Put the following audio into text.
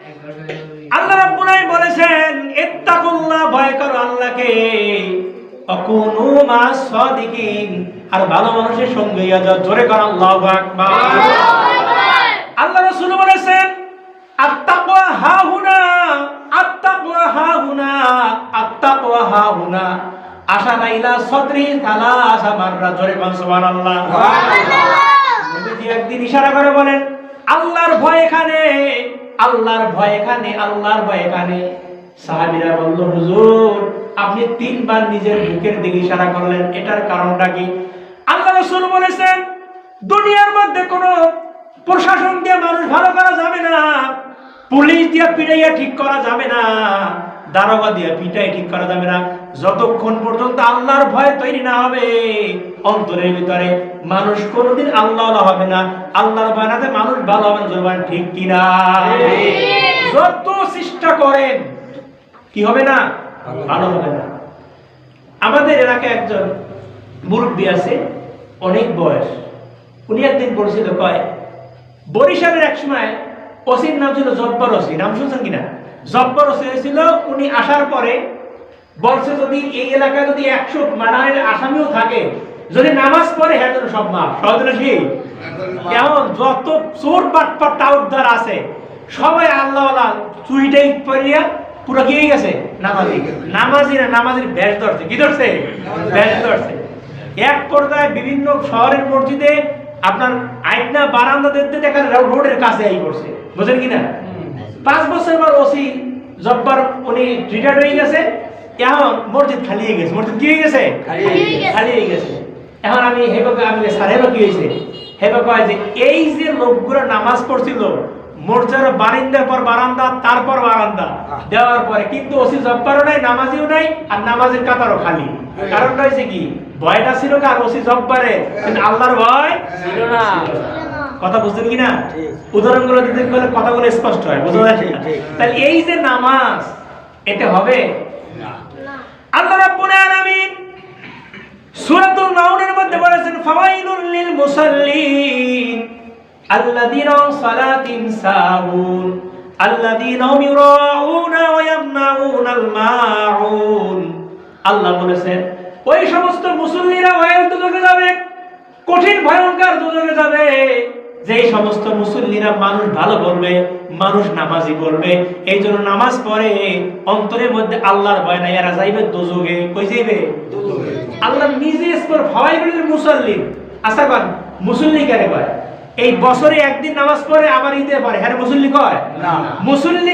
আল্লাহ রাব্বুল আলামিন বলেছেন ইত্তাকুল্লাহ, ভয় করো আল্লাহকে, আকুনু মাস সাদিকিন, আর ভালো মানুষের সঙ্গে ইয়া যাও। জোরে কর আল্লাহু আকবার। আল্লাহ রাসূল বলেছেন আত্তাকওয়া হাহুনা, আত্তাকওয়া হাহুনা, আত্তাকওয়া হাহুনা, আশারা ইলা সাদরি সালাসা মাররা। জোরে কোন সুবহানাল্লাহ। নবীজি একদিন ইশারা করে বলেন আল্লাহর ভয় এখানে, আল্লাহর ভয় এখানে, আল্লাহর ভয় এখানে। সাহাবীরা বলল হুজুর আপনি তিনবার নিজের বুকের দিকে ইশারা করলেন, এটার কারণটা কি? আল্লাহ রাসূল বলেছেন দুনিয়ার মধ্যে কোনো প্রশাসন দিয়ে মানুষ ভালো করা যাবে না, পুলিশ দিয়ে পিটাইয়া ঠিক করা যাবে না, দারোগা দিয়ে পিটাই ঠিক করা যাবে না, যতক্ষণ পর্যন্ত আল্লাহর ভয় তৈরি না হবে অন্তরের ভিতরে, মানুষ কোনোদিন আল্লাহ হবে না। আল্লাহর ভয় না থাকলে মানুষ ভালো হবে না। জোরবান ঠিক কিনা? যত চেষ্টা করেন কি হবে না? ভালো হবে না। আমাদের এলাকায় একজন মুরব্বী আছে, অনেক বয়স। উনি একদিন বলছিল কয় বরিশালের এক সময় ওসির নাম ছিল জব্বার ওসি, নাম শুনছেন কিনা? জব্বার ওসি হয়েছিল। উনি আসার পরে বলছে যদি এই এলাকায় যদি 100 মানের আসামিও থাকে, যদি নামাজ পড়ে হ্যাঁ যেন সব মাফ। সহজে কেমন যত চোর বাটপার টাউটদার আছে সবাই আল্লাহ আল্লাহ চুইটাই পড়িয়া পুরো কি হয়ে গেছে? নামাজি। নামাজি না, নামাজির ব্যাস ধরছে। কি ধরছে? ব্যাস ধরছে। এক পর্যায়ে বিভিন্ন শহরের মসজিদে আপনার আইনা বারান্দা দেখতে দেখা রোডের কাছে আই পড়ছে। বুঝলেন কিনা? 5 বছর পর ওসি জব্বার উনি রিটায়ার্ড হয়ে গেছে। এখন মসজিদ খালি হয়ে গেছে। মসজিদ কি হয়ে গেছে? খালি হয়ে গেছে। এখন আমি হেবাকে আমি সাহেবা কি হয়েছে? হেবা কয় যে এই যে লোকগুলো নামাজ পড়ছিল মসজিদের বারান্দার পর বারান্দা, তারপর বারান্দা দেওয়ার পরে কিন্তু ওসি জব্বারও নাই, নামাজিও নাই, আর নামাজের কাতারও খালি। কারণটা হয়েছে কি? ভয়টা ছিল কার? ওসি জব্বারে, কিন্তু আল্লাহর ভয় ছিল না। কথা বুঝছেন কিনা? উদাহরণগুলো দিতে গেলে কথাগুলো স্পষ্ট হয়। বুঝা যাচ্ছে? তাহলে এই যে নামাজ, এটা হবে না। আল্লাহ রাব্বুল আলামিন সূরাতুল মাউনের মধ্যে বলেছেন ফাওয়াইলুল লিল মুসাল্লিন আল্লাযীনা সালাতিন সাহুন আল্লাযীনা ইউরাউনা ওয়া ইয়ামনাউনাল মাউন। আল্লাহ বলেছেন ওই সমস্ত মুসল্লিরা ওয়াইল দুজকে যাবে, কঠিন ভয়ঙ্কর দুজকে যাবে। যেই সমস্ত মুসল্লিরা মানুষ ভালো বলবে, মানুষ নামাজি বলবে, এই জন্য নামাজ পড়ে অন্তরের মধ্যে আল্লাহর ভয় নাই, এরা যাইবে দোজখে। কই যাইবে? দোজখে। আল্লাহ নিজে স্পর ফাওয়াইলুল মুসাল্লিন। আচ্ছা কোন মুসল্লি কারে কয়? এই বছরে একদিন নামাজ পড়ে আবার ঈদে পড়ে, হ্যাঁ মুসল্লি কয় না। মুসল্লি